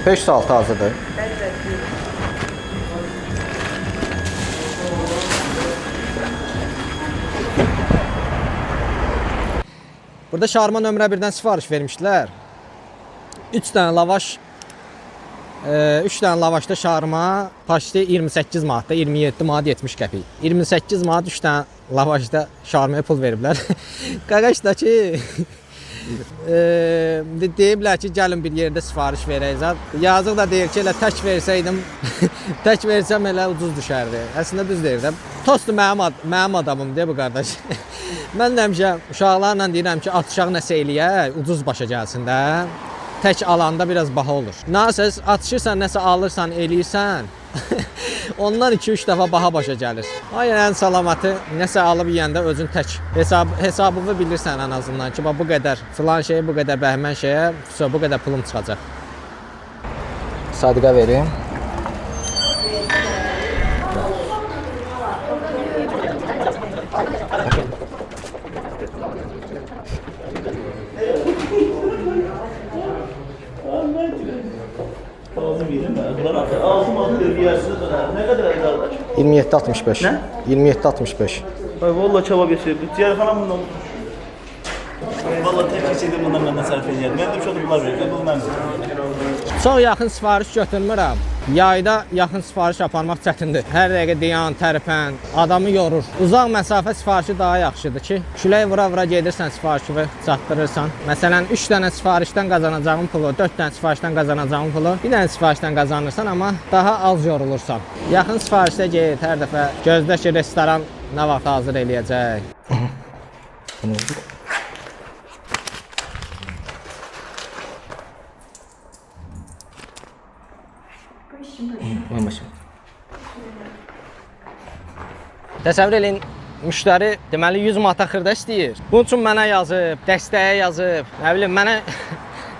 5 saat hazırdır. Burada şarma nömrə 1-dən sifariş vermişdilər. 3 dənə lavaş, 3 dənə lavaşda şarma paşti 28 manatda, 27 manat 70 qəpik. 28 manat 3 dənə lavaşda şarmaya pul veriblər. Qaqaş da ki, deyiblər ki, gəlin bir yerdə sifariş verəyəcəm. Yazıq da deyir ki, elə tək versəydim, tək versəm elə ucuz düşərdi. Əslində düz deyirəm. Tostu mənim adamım deyə bu qardaş. Mən həmişə uşaqlarla deyirəm ki, atışaq nəsə eləyək, ucuz başa gəlsin də. Tək alanda biraz baha olur. Nasıl atışırsan, nəsə alırsan, eləyirsən, ondan 2-3 dəfə baha başa gəlir. Ay, ən salamatı nəsə alıb yeyəndə özün tək hesabını bilirsən ən azından ki, bu qədər filan şeyə, bu qədər bəhmən şeyə, bu qədər pulum çıxacaq. Sadiqa verim. Ağzım adı yersiniz ne kadar ederler? 27.65. Ne? 27.65. Ay vallahi çaba geçirdim. Diğer hanım bundan. Vallahi tek keçirdim bundan benden sərf edirəm. Mən də bir şey bunlar verir. Bu məndir. Çox yaxın sifariş götürmürəm. Yayda yaxın sifariş aparmaq çətindir. Hər dəqiqə dayan, tərpən, adamı yorur. Uzaq məsafə sifarişi daha yaxşıdır ki, külək vura-vura gedirsən, sifarişi çatdırırsan. Məsələn, 3 dənə sifarişdən qazanacağın pulu, 4 dənə sifarişdən qazanacağın pulu, bir dənə sifarişdən qazanırsan, amma daha az yorulursan. Yaxın sifarişdə get, hər dəfə gözlə ki, restoran nə vaxt hazır eləyəcək. Təsəvvür eləyin, müştəri deməli 100 manata xırda istəyir. Bunun üçün mənə yazıb, dəstəyə yazıb, nə bilim, mənə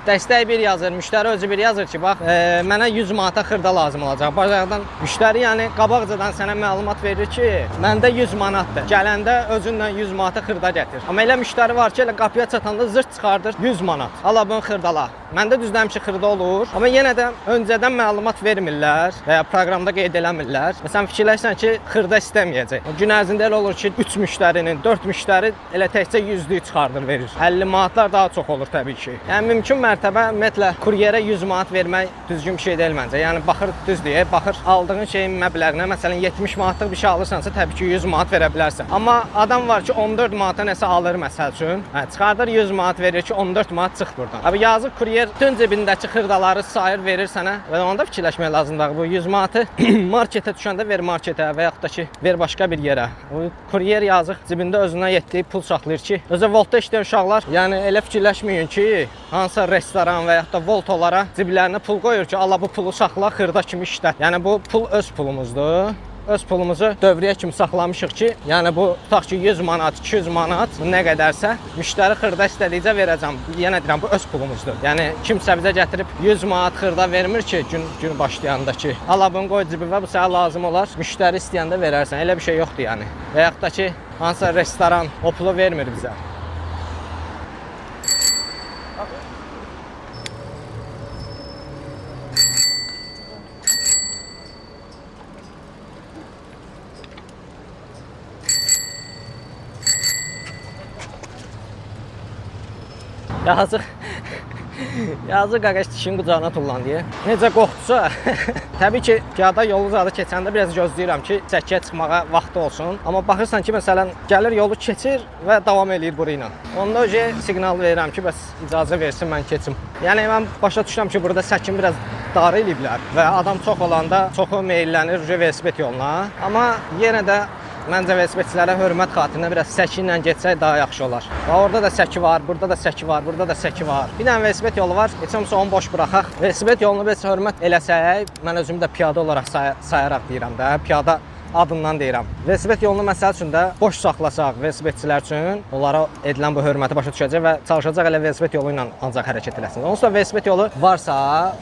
dəstək bir yazır, müştəri özü bir yazır ki, bax, mənə 100 manata xırda lazım olacaq. Bazardan müştəri yəni qabaqcadan sənə məlumat verir ki, məndə 100 manatdır. Gələndə özündən 100 manata xırda gətir. Amma elə müştəri var ki, elə qapıya çatanda zırt çıxardır 100 manat. Ala bunu xırdala. Məndə düzdəm ki, xırda olur. Amma yenə də öncədən məlumat vermirlər və ya proqramda qeyd eləmirlər. Məsələn, fikirləşsən ki, xırda istəməyəcək. Gün ərzində elə olur ki, 3 müştərinin, 4 müştəri elə təkcə 100-lük çıxardır, verir. 50 manatlar daha çox olur təbii ki. Yəni mümkün mərtəbə ümumiyyətlə kuryerə 100 manat vermək düzgün bir şey deyil məncə. Yəni baxır düz deyə, baxır aldığın şeyin məbləğinə, məsələn 70 manatlıq bir şey alırsansa təbii ki 100 manat verə bilərsən. Amma adam var ki 14 manata nəsə alır məsəl üçün, çıxardır 100 manat verir ki 14 manat çıx burdan. Abi yazıq kuryer bütün cibindəki xırdaları sayır verir sənə və onda fikirləşmək lazımdır. Bu 100 manatı marketə düşəndə ver marketə və yaxud da ki ver başqa bir yerə. Bu kuryer yazıq cibində özünə yetdiyi pul saxlayır ki, özə Voltda işləyən uşaqlar yəni elə fikirləşməyin ki, hansısa restoran və yaxud da Voltolara ciblərinə pul qoyur ki, ala bu pulu saxla, xırda kimi işlət. Yəni bu pul öz pulumuzdur. Öz pulumuzu dövriyyə kimi saxlamışıq ki, yəni bu tutaq ki 100 manat, 200 manat, nə qədərsə müştəri xırda istədikcə verəcəm. Yenə deyirəm, bu öz pulumuzdur. Yəni kimsə bizə gətirib 100 manat xırda vermir ki, gün başlayanda ki, ala bunu qoy cibinə, bu sənə lazım olar. Müştəri istəyəndə verərsən. Elə bir şey yoxdur yəni. Və yaxud da ki, hansısa restoran o pulu vermir bizə. Yazıq, yazıq qaqaş dişin qucağına tullan deyə. Necə qorxdusa, təbii ki, piyada yolu zadı keçəndə biraz gözləyirəm ki, çəkiyə çıxmağa vaxtı olsun. Amma baxırsan ki, məsələn, gəlir yolu keçir və davam eləyir buru ilə. Onda öcə siqnal verirəm ki, bəs icazə versin, mən keçim. Yəni, mən başa düşürəm ki, burada səkin biraz dar eləyiblər və adam çox olanda çoxu meyllənir velosiped yoluna. Amma yenə də məncə velosipedçilərə hörmət xatirinə biraz səki ilə getsək daha yaxşı olar. Və orada da səki var, burada da səki var, burada da səki var. Bir dənə velosiped yolu var, heç olmasa onu boş buraxaq. Velosiped yolunu biz hörmət eləsək, mən özümü də piyada olaraq sayaraq deyirəm də, piyada adından deyirəm. Velosiped yolunu məsəl üçün də boş saxlasaq velosipedçilər üçün onlara edilən bu hörməti başa düşəcək və çalışacaq elə velosiped yolu ilə ancaq hərəkət eləsin. Onsuz da velosiped yolu varsa,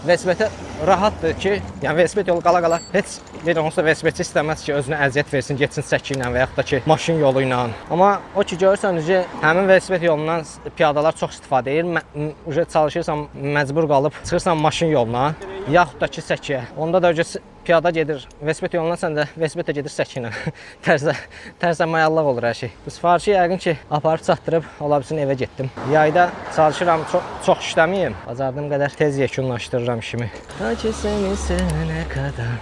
velosipedi rahatdır ki, yəni velosiped yolu qala-qala heç bir onsuz da velosipedçi istəməz ki, özünə əziyyət versin, getsin səki ilə və yaxud da ki, maşın yolu ilə. Amma o ki, görürsən, həmin velosiped yolundan piyadalar çox istifadə edir. Çalışırsan, məcbur qalıb çıxırsan maşın yoluna, yaxud da ki, səkiyə. Onda da piyada gedir, velosiped yolundan sən də velosiped də gedir səki ilə. Tərsə mayallıq olur hər şey. Bu sifarişi yəqin ki, aparıb çatdırıb, ola bilsin evə getdim. Yayda çalışıram, çox işləməyim. Bacardığım qədər tez yekunlaşdırıram işimi. Ta ki, səni sevənə qədər.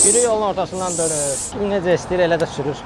Biri yolun ortasından dönür. Necə istəyir, elə də sürür.